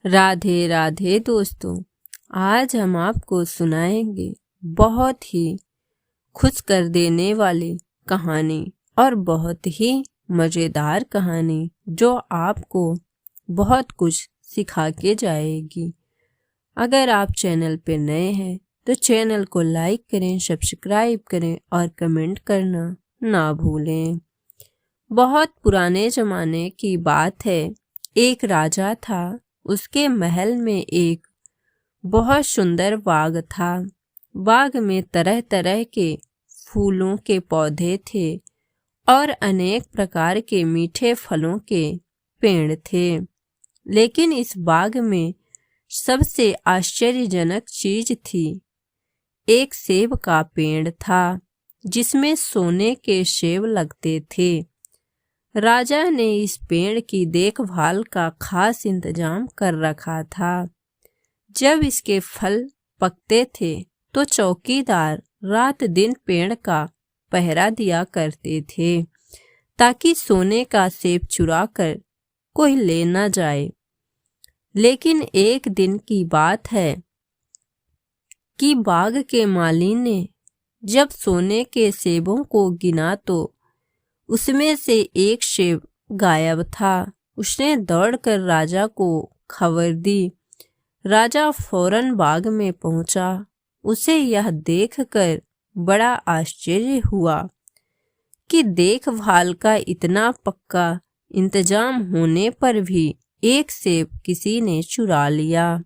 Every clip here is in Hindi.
राधे राधे दोस्तों, आज हम आपको सुनाएंगे बहुत ही खुश कर देने वाली कहानी और बहुत ही मज़ेदार कहानी जो आपको बहुत कुछ सिखा के जाएगी। अगर आप चैनल पे नए हैं तो चैनल को लाइक करें, सब्सक्राइब करें और कमेंट करना ना भूलें। बहुत पुराने ज़माने की बात है। एक राजा था। उसके महल में एक बहुत सुंदर बाग था। बाग में तरह तरह के फूलों के पौधे थे और अनेक प्रकार के मीठे फलों के पेड़ थे। लेकिन इस बाग में सबसे आश्चर्यजनक चीज थी। एक सेब का पेड़ था जिसमें सोने के सेब लगते थे। राजा ने इस पेड़ की देखभाल का खास इंतजाम कर रखा था। जब इसके फल पकते थे तो चौकीदार रात दिन पेड़ का पहरा दिया करते थे ताकि सोने का सेब चुरा कर कोई ले न जाए। लेकिन एक दिन की बात है कि बाग के माली ने जब सोने के सेबों को गिना तो उसमें से एक सेब गायब था। उसने दौड़कर राजा को खबर दी। राजा फौरन बाग में पहुंचा। उसे यह देखकर बड़ा आश्चर्य हुआ कि देखभाल का इतना पक्का इंतजाम होने पर भी एक सेब किसी ने चुरा लिया।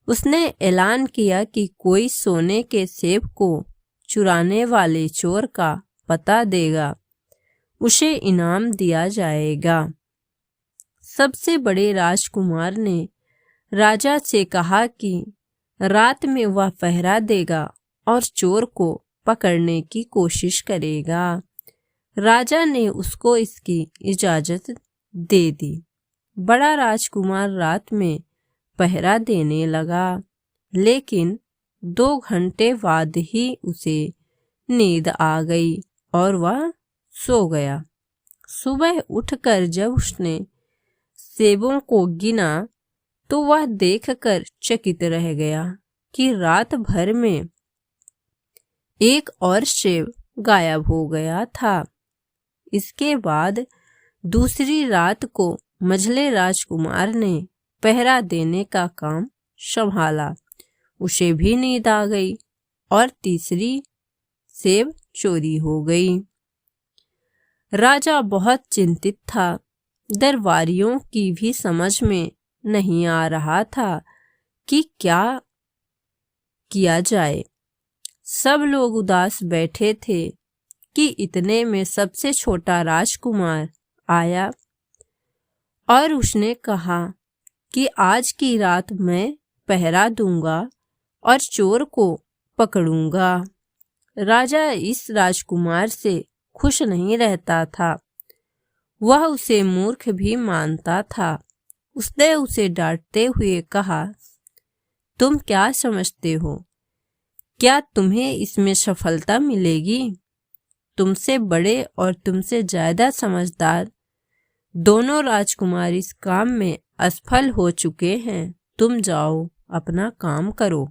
उसने ऐलान किया कि कोई सोने के सेब को चुराने वाले चोर का पता देगा, उसे इनाम दिया जाएगा। सबसे बड़े राजकुमार ने राजा से कहा कि रात में वह पहरा देगा और चोर को पकड़ने की कोशिश करेगा। राजा ने उसको इसकी इजाज़त दे दी। बड़ा राजकुमार रात में पहरा देने लगा, लेकिन 2 घंटे बाद ही उसे नींद आ गई और वह सो गया। सुबह उठकर जब उसने सेबों को गिना तो वह देखकर चकित रह गया कि रात भर में एक और सेब गायब हो गया था। इसके बाद दूसरी रात को मझले राजकुमार ने पहरा देने का काम संभाला। उसे भी नींद आ गई और तीसरी सेब चोरी हो गई। राजा बहुत चिंतित था। दरबारियों की भी समझ में नहीं आ रहा था कि क्या किया जाए। सब लोग उदास बैठे थे कि इतने में सबसे छोटा राजकुमार आया और उसने कहा कि आज की रात मैं पहरा दूंगा और चोर को पकड़ूंगा। राजा इस राजकुमार से खुश नहीं रहता था। वह उसे मूर्ख भी मानता था। उसने उसे डांटते हुए कहा, तुम क्या समझते हो? क्या तुम्हें इसमें सफलता मिलेगी? तुमसे बड़े और तुमसे ज्यादा समझदार दोनों राजकुमार इस काम में असफल हो चुके हैं। तुम जाओ, अपना काम करो।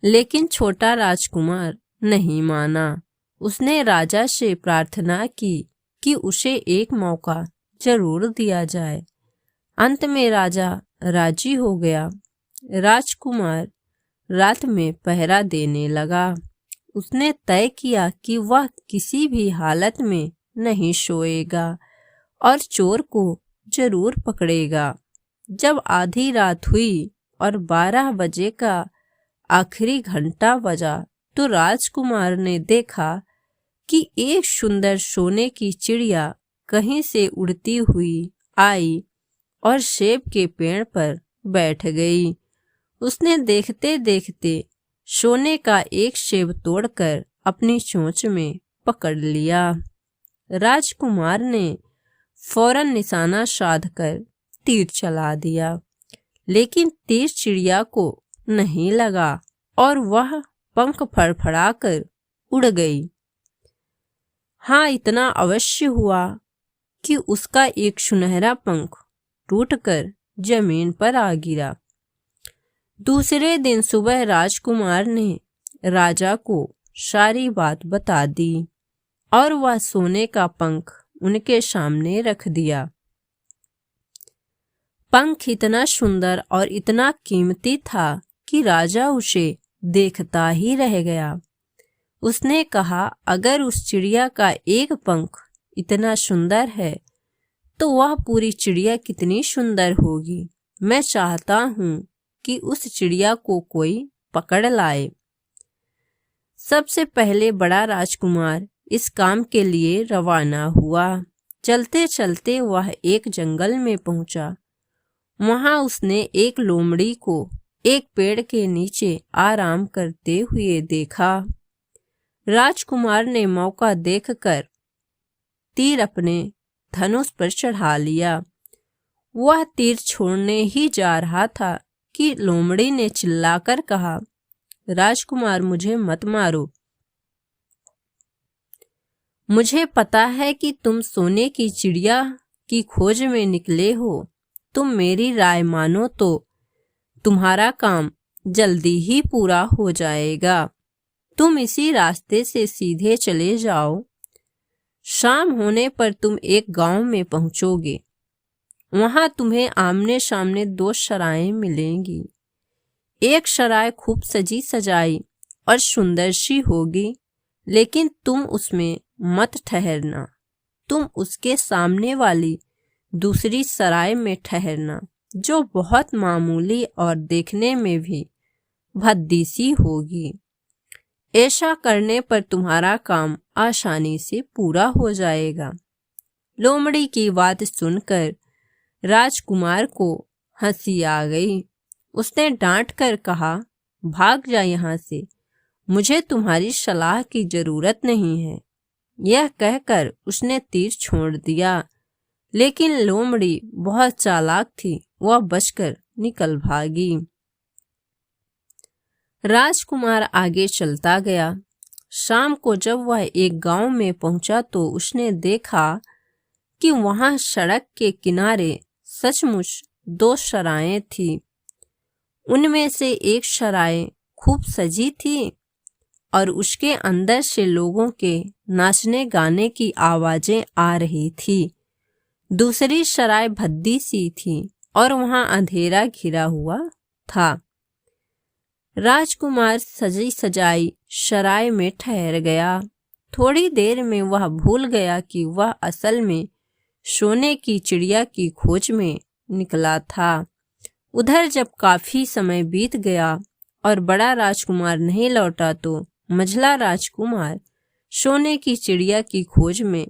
लेकिन छोटा राजकुमार नहीं माना। उसने राजा से प्रार्थना की कि उसे एक मौका जरूर दिया जाए। अंत में राजा राजी हो गया। राजकुमार रात में पहरा देने लगा। उसने तय किया कि वह किसी भी हालत में नहीं सोएगा और चोर को जरूर पकड़ेगा। जब आधी रात हुई और 12 बजे का आखिरी घंटा बजा तो राजकुमार ने देखा कि एक सुंदर सोने की चिड़िया कहीं से उड़ती हुई आई और सेब के पेड़ पर बैठ गई। उसने देखते देखते सोने का एक सेब तोड़कर अपनी चोंच में पकड़ लिया। राजकुमार ने फौरन निशाना साधकर तीर चला दिया, लेकिन तीर चिड़िया को नहीं लगा और वह पंख फड़फड़ाकर उड़ गई। हाँ, इतना अवश्य हुआ कि उसका एक सुनहरा पंख टूटकर जमीन पर आ गिरा। दूसरे दिन सुबह राजकुमार ने राजा को सारी बात बता दी और वह सोने का पंख उनके सामने रख दिया। पंख इतना सुंदर और इतना कीमती था कि राजा उसे देखता ही रह गया। उसने कहा, अगर उस चिड़िया का एक पंख इतना सुंदर है तो वह पूरी चिड़िया कितनी सुंदर होगी। मैं चाहता हूँ कि उस चिड़िया को कोई पकड़ लाए। सबसे पहले बड़ा राजकुमार इस काम के लिए रवाना हुआ। चलते चलते वह एक जंगल में पहुंचा। वहां उसने एक लोमड़ी को एक पेड़ के नीचे आराम करते हुए देखा। राजकुमार ने मौका देखकर तीर अपने धनुष पर चढ़ा लिया। वह तीर छोड़ने ही जा रहा था कि लोमड़ी ने चिल्लाकर कहा, राजकुमार, मुझे मत मारो। मुझे पता है कि तुम सोने की चिड़िया की खोज में निकले हो। तुम मेरी राय मानो तो तुम्हारा काम जल्दी ही पूरा हो जाएगा। तुम इसी रास्ते से सीधे चले जाओ। शाम होने पर तुम एक गांव में पहुंचोगे। वहां तुम्हें आमने सामने 2 सराएं मिलेंगी। एक सराय खूब सजी सजाई और सुंदर सी होगी, लेकिन तुम उसमें मत ठहरना। तुम उसके सामने वाली दूसरी सराय में ठहरना, जो बहुत मामूली और देखने में भी भद्दी सी होगी। ऐसा करने पर तुम्हारा काम आसानी से पूरा हो जाएगा। लोमड़ी की बात सुनकर राजकुमार को हंसी आ गई। उसने डांट कर कहा, भाग जा यहाँ से, मुझे तुम्हारी सलाह की जरूरत नहीं है। यह कहकर उसने तीर छोड़ दिया, लेकिन लोमड़ी बहुत चालाक थी। वह बचकर निकल भागी। राजकुमार आगे चलता गया। शाम को जब वह एक गांव में पहुंचा तो उसने देखा कि वहां सड़क के किनारे सचमुच 2 सराएं थीं। उनमें से एक सराय खूब सजी थी और उसके अंदर से लोगों के नाचने गाने की आवाजें आ रही थी। दूसरी सराय भद्दी सी थी और वहां अंधेरा घिरा हुआ था। राजकुमार सजी सजाई सराय में ठहर गया। थोड़ी देर में वह भूल गया कि वह असल में सोने की चिड़िया की खोज में निकला था। उधर जब काफी समय बीत गया और बड़ा राजकुमार नहीं लौटा तो मझला राजकुमार सोने की चिड़िया की खोज में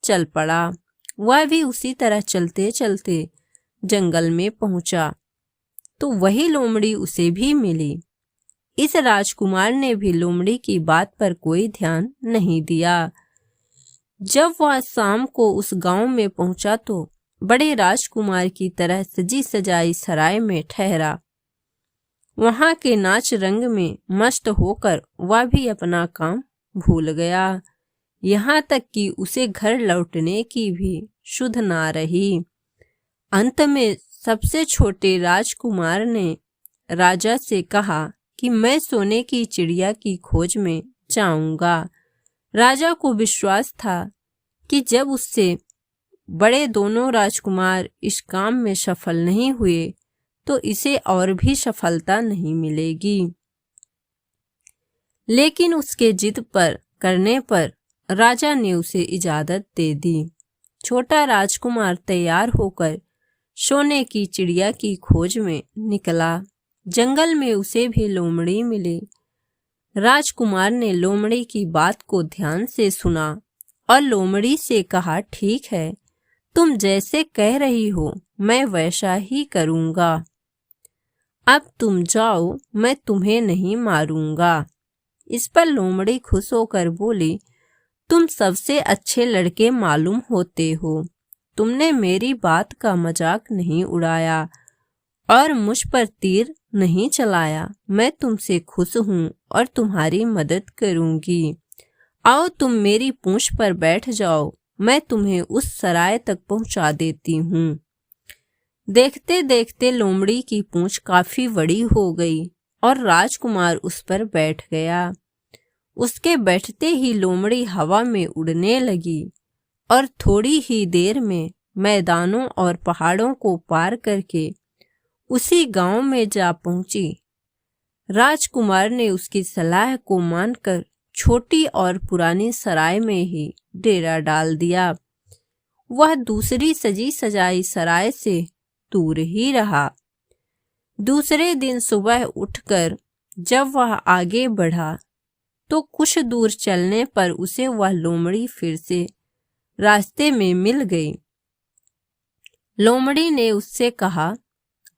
चल पड़ा। वह भी उसी तरह चलते चलते जंगल में पहुंचा तो वही लोमड़ी उसे भी मिली। इस राजकुमार ने भी लोमड़ी की बात पर कोई ध्यान नहीं दिया। जब वह शाम को उस गांव में पहुंचा तो बड़े राजकुमार की तरह सजी सजाई सराय में ठहरा। वहां के नाच रंग में मस्त होकर वह भी अपना काम भूल गया। यहाँ तक कि उसे घर लौटने की भी सुध ना रही। अंत में सबसे छोटे राजकुमार ने राजा से कहा कि मैं सोने की चिड़िया की खोज में जाऊंगा। राजा को विश्वास था कि जब उससे बड़े दोनों राजकुमार इस काम में सफल नहीं हुए तो इसे और भी सफलता नहीं मिलेगी। लेकिन उसके जिद पर करने पर राजा ने उसे इजाजत दे दी। छोटा राजकुमार तैयार होकर सोने की चिड़िया की खोज में निकला। जंगल में उसे भी लोमड़ी मिली। राजकुमार ने लोमड़ी की बात को ध्यान से सुना और लोमड़ी से कहा, ठीक है, तुम जैसे कह रही हो मैं वैसा ही करूंगा। अब तुम जाओ, मैं तुम्हें नहीं मारूंगा। इस पर लोमड़ी खुश होकर बोली, तुम सबसे अच्छे लड़के मालूम होते हो। तुमने मेरी बात का मजाक नहीं उड़ाया और मुझ पर तीर नहीं चलाया। मैं तुमसे खुश हूँ और तुम्हारी मदद करूंगी। आओ तुम मेरी पूंछ पर बैठ जाओ, मैं तुम्हें उस सराय तक पहुंचा देती हूँ। देखते देखते लोमड़ी की पूंछ काफी बड़ी हो गई और राजकुमार उस पर बैठ गया। उसके बैठते ही लोमड़ी हवा में उड़ने लगी और थोड़ी ही देर में मैदानों और पहाड़ों को पार करके उसी गांव में जा पहुंची। राजकुमार ने उसकी सलाह को मानकर छोटी और पुरानी सराय में ही डेरा डाल दिया। वह दूसरी सजी सजाई सराय से दूर ही रहा। दूसरे दिन सुबह उठकर जब वह आगे बढ़ा तो कुछ दूर चलने पर उसे वह लोमड़ी फिर से रास्ते में मिल गई। लोमड़ी ने उससे कहा,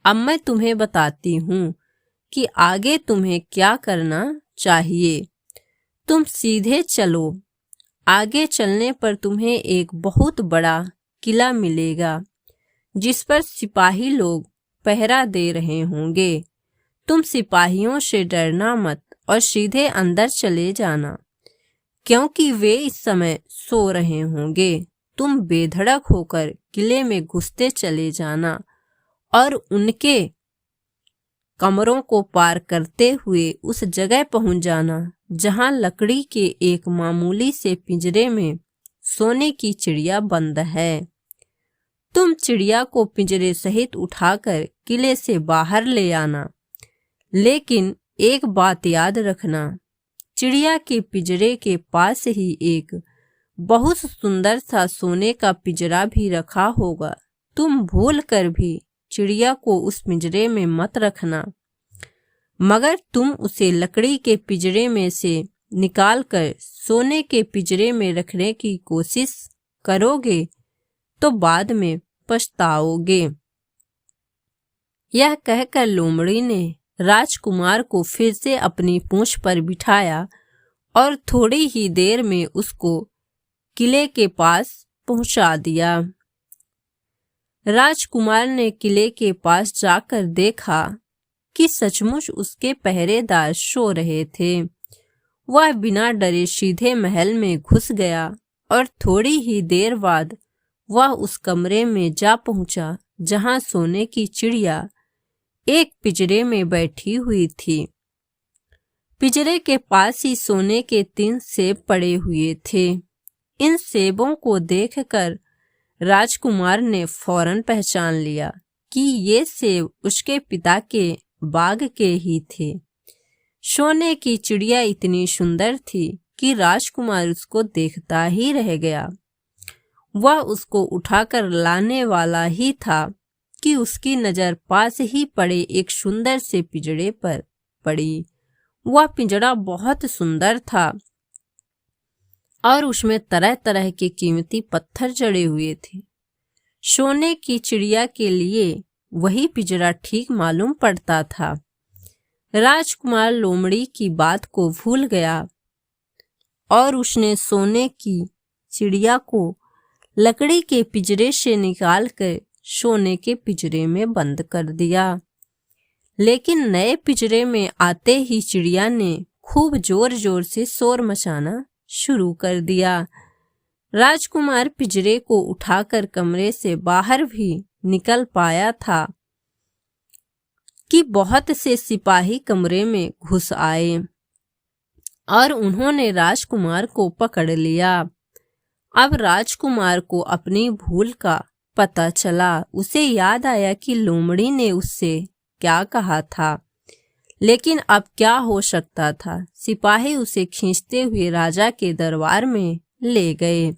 अब मैं तुम्हें बताती हूँ कि आगे तुम्हें क्या करना चाहिए। तुम सीधे चलो। आगे चलने पर तुम्हें एक बहुत बड़ा किला मिलेगा जिस पर सिपाही लोग पहरा दे रहे होंगे। तुम सिपाहियों से डरना मत और सीधे अंदर चले जाना, क्योंकि वे इस समय सो रहे होंगे। तुम बेधड़क होकर किले में घुसते चले जाना और उनके कमरों को पार करते हुए उस जगह पहुंच जाना जहां लकड़ी के एक मामूली से पिंजरे में सोने की चिड़िया बंद है। तुम चिड़िया को पिंजरे सहित उठाकर किले से बाहर ले आना, लेकिन एक बात याद रखना, चिड़िया के पिंजरे के पास ही एक बहुत सुंदर सा सोने का पिंजरा भी रखा होगा। तुम भूल कर भी चिड़िया को उस पिंजरे में मत रखना, मगर तुम उसे लकड़ी के पिंजरे में से निकालकर सोने के पिंजरे में रखने की कोशिश करोगे तो बाद में पछताओगे। यह कहकर लोमड़ी ने राजकुमार को फिर से अपनी पूंछ पर बिठाया और थोड़ी ही देर में उसको किले के पास पहुंचा दिया। राजकुमार ने किले के पास जाकर देखा कि सचमुच उसके पहरेदार सो रहे थे। वह बिना डरे सीधे महल में घुस गया और थोड़ी ही देर बाद वह उस कमरे में जा पहुंचा जहां सोने की चिड़िया एक पिंजरे में बैठी हुई थी। पिंजरे के पास ही सोने के 3 सेब पड़े हुए थे। इन सेबों को देखकर राजकुमार ने फौरन पहचान लिया कि ये सेब उसके पिता के बाग के ही थे। सोने की चिड़िया इतनी सुंदर थी कि राजकुमार उसको देखता ही रह गया। वह उसको उठाकर लाने वाला ही था कि उसकी नजर पास ही पड़े एक सुंदर से पिंजरे पर पड़ी। वह पिंजरा बहुत सुंदर था और उसमें तरह तरह के कीमती पत्थर जड़े हुए थे। सोने की चिड़िया के लिए वही पिंजरा ठीक मालूम पड़ता था। राजकुमार लोमड़ी की बात को भूल गया और उसने सोने की चिड़िया को लकड़ी के पिंजरे से निकालकर सोने के पिंजरे में बंद कर दिया। लेकिन नए पिंजरे में आते ही चिड़िया ने खूब जोर जोर से शोर मचाना शुरू कर दिया। राजकुमार पिंजरे को उठाकर कमरे से बाहर भी निकल पाया था कि बहुत से सिपाही कमरे में घुस आए और उन्होंने राजकुमार को पकड़ लिया। अब राजकुमार को अपनी भूल का पता चला। उसे याद आया कि लोमड़ी ने उससे क्या कहा था, लेकिन अब क्या हो सकता था। सिपाही उसे खींचते हुए राजा के दरबार में ले गए।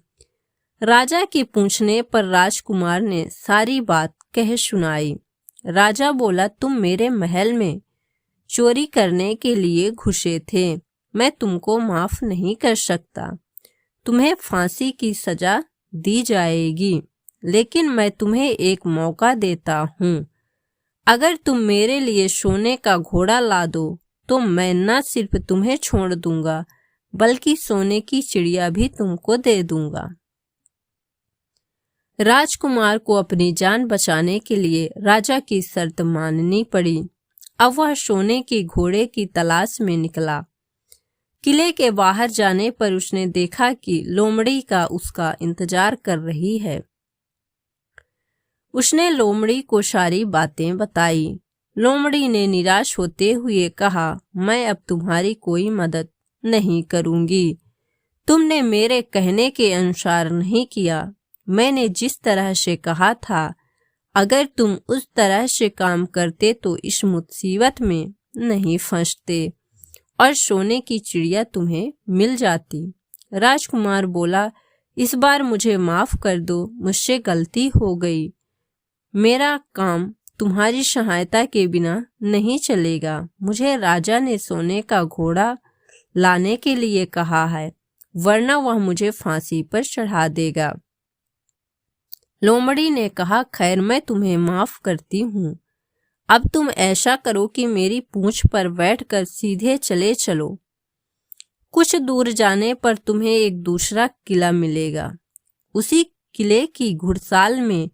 राजा के पूछने पर राजकुमार ने सारी बात कह सुनाई। राजा बोला, तुम मेरे महल में चोरी करने के लिए घुसे थे। मैं तुमको माफ नहीं कर सकता। तुम्हें फांसी की सजा दी जाएगी, लेकिन मैं तुम्हें एक मौका देता हूँ। अगर तुम मेरे लिए सोने का घोड़ा ला दो तो मैं न सिर्फ तुम्हें छोड़ दूंगा बल्कि सोने की चिड़िया भी तुमको दे दूंगा। राजकुमार को अपनी जान बचाने के लिए राजा की शर्त माननी पड़ी। अब वह सोने के घोड़े की तलाश में निकला। किले के बाहर जाने पर उसने देखा कि लोमड़ी का उसका इंतजार कर रही है। उसने लोमड़ी को सारी बातें बताई। लोमड़ी ने निराश होते हुए कहा, मैं अब तुम्हारी कोई मदद नहीं करूंगी। तुमने मेरे कहने के अनुसार नहीं किया। मैंने जिस तरह से कहा था, अगर तुम उस तरह से काम करते तो इस मुसीबत में नहीं फंसते और सोने की चिड़िया तुम्हें मिल जाती। राजकुमार बोला, इस बार मुझे माफ कर दो, मुझसे गलती हो गई। मेरा काम तुम्हारी सहायता के बिना नहीं चलेगा। मुझे राजा ने सोने का घोड़ा लाने के लिए कहा है, वरना वह मुझे फांसी पर चढ़ा देगा। लोमड़ी ने कहा, खैर मैं तुम्हें माफ करती हूँ। अब तुम ऐसा करो कि मेरी पूंछ पर बैठकर सीधे चले चलो। कुछ दूर जाने पर तुम्हें एक दूसरा किला मिलेगा। उसी किले की घुड़साल में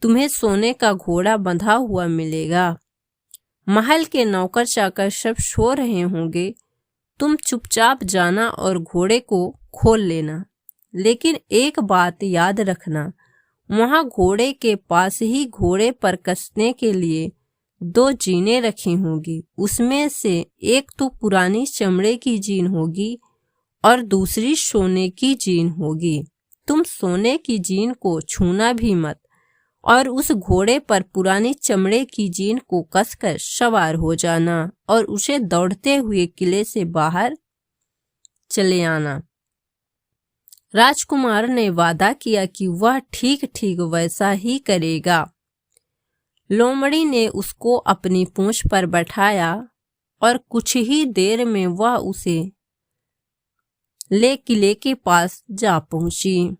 तुम्हें सोने का घोड़ा बंधा हुआ मिलेगा। महल के नौकर चाकर सब सो रहे होंगे। तुम चुपचाप जाना और घोड़े को खोल लेना। लेकिन एक बात याद रखना, वहां घोड़े के पास ही घोड़े पर कसने के लिए 2 जीनें रखी होंगी। उसमें से एक तो पुरानी चमड़े की जीन होगी और दूसरी सोने की जीन होगी। तुम सोने की जीन को छूना भी मत और उस घोड़े पर पुरानी चमड़े की जीन को कसकर सवार हो जाना और उसे दौड़ते हुए किले से बाहर चले आना। राजकुमार ने वादा किया कि वह ठीक ठीक वैसा ही करेगा। लोमड़ी ने उसको अपनी पूंछ पर बैठाया और कुछ ही देर में वह उसे ले किले के पास जा पहुंची।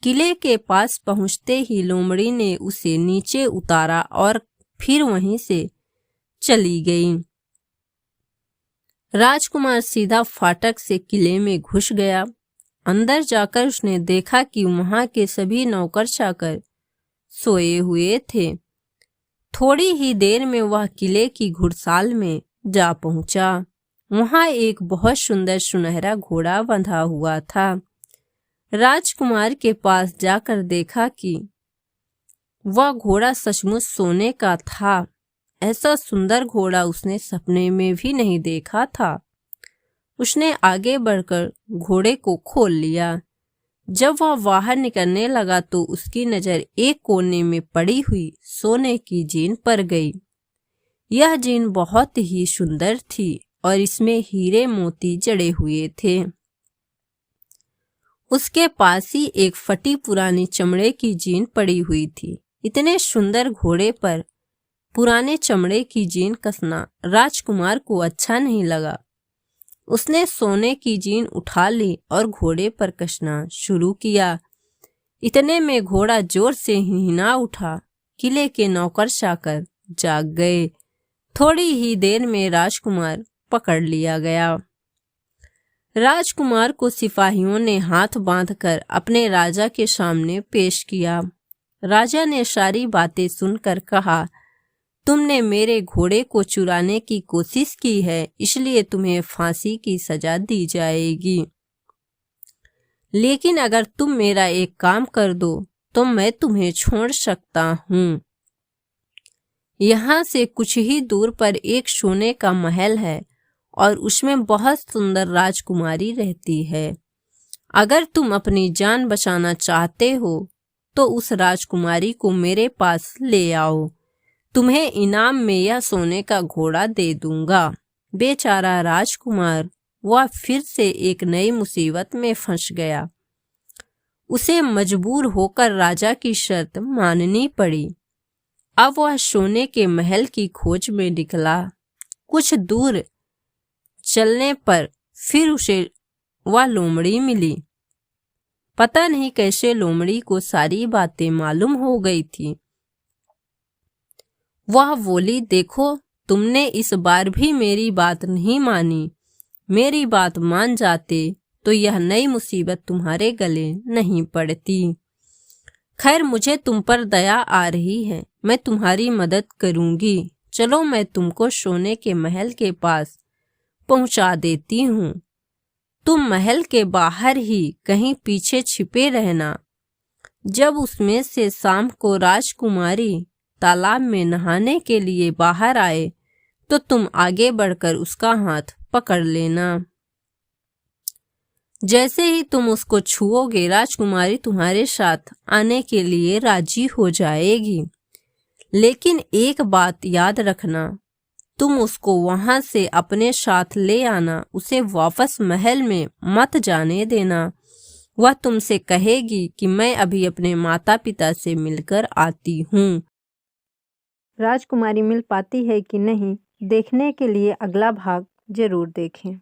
किले के पास पहुंचते ही लोमड़ी ने उसे नीचे उतारा और फिर वहीं से चली गई। राजकुमार सीधा फाटक से किले में घुस गया। अंदर जाकर उसने देखा कि वहां के सभी नौकर चाकर सोए हुए थे। थोड़ी ही देर में वह किले की घुड़साल में जा पहुंचा। वहां एक बहुत सुंदर सुनहरा घोड़ा बंधा हुआ था। राजकुमार के पास जाकर देखा कि वह घोड़ा सचमुच सोने का था। ऐसा सुंदर घोड़ा उसने सपने में भी नहीं देखा था। उसने आगे बढ़कर घोड़े को खोल लिया। जब वह बाहर निकलने लगा तो उसकी नजर एक कोने में पड़ी हुई सोने की जीन पर गई। यह जीन बहुत ही सुंदर थी और इसमें हीरे मोती जड़े हुए थे। उसके पास ही एक फटी पुरानी चमड़े की जीन पड़ी हुई थी। इतने सुंदर घोड़े पर पुराने चमड़े की जीन कसना राजकुमार को अच्छा नहीं लगा। उसने सोने की जीन उठा ली और घोड़े पर कसना शुरू किया। इतने में घोड़ा जोर से हिना उठा। किले के नौकर चाकर जाग गए। थोड़ी ही देर में राजकुमार पकड़ लिया गया। राजकुमार को सिपाहियों ने हाथ बांधकर अपने राजा के सामने पेश किया। राजा ने सारी बातें सुनकर कहा, तुमने मेरे घोड़े को चुराने की कोशिश की है, इसलिए तुम्हें फांसी की सजा दी जाएगी। लेकिन अगर तुम मेरा एक काम कर दो तो मैं तुम्हें छोड़ सकता हूँ। यहाँ से कुछ ही दूर पर एक सोने का महल है और उसमें बहुत सुंदर राजकुमारी रहती है। अगर तुम अपनी जान बचाना चाहते हो तो उस राजकुमारी को मेरे पास ले आओ। तुम्हें इनाम में यह सोने का घोड़ा दे दूंगा। बेचारा राजकुमार वह फिर से एक नई मुसीबत में फंस गया। उसे मजबूर होकर राजा की शर्त माननी पड़ी। अब वह सोने के महल की खोज में निकला। कुछ दूर चलने पर फिर उसे वह लोमड़ी मिली। पता नहीं कैसे लोमड़ी को सारी बातें मालूम हो गई थी। वह बोली, देखो तुमने इस बार भी मेरी बात नहीं मानी। मेरी बात मान जाते तो यह नई मुसीबत तुम्हारे गले नहीं पड़ती। खैर मुझे तुम पर दया आ रही है, मैं तुम्हारी मदद करूंगी। चलो मैं तुमको सोने के महल के पास पहुंचा देती हूँ। तुम महल के बाहर ही कहीं पीछे छिपे रहना। जब उसमें से शाम को राजकुमारी तालाब में नहाने के लिए बाहर आए तो तुम आगे बढ़कर उसका हाथ पकड़ लेना। जैसे ही तुम उसको छुओगे राजकुमारी तुम्हारे साथ आने के लिए राजी हो जाएगी। लेकिन एक बात याद रखना, तुम उसको वहां से अपने साथ ले आना, उसे वापस महल में मत जाने देना। वह तुमसे कहेगी कि मैं अभी अपने माता पिता से मिलकर आती हूँ। राजकुमारी मिल पाती है कि नहीं, देखने के लिए अगला भाग जरूर देखें।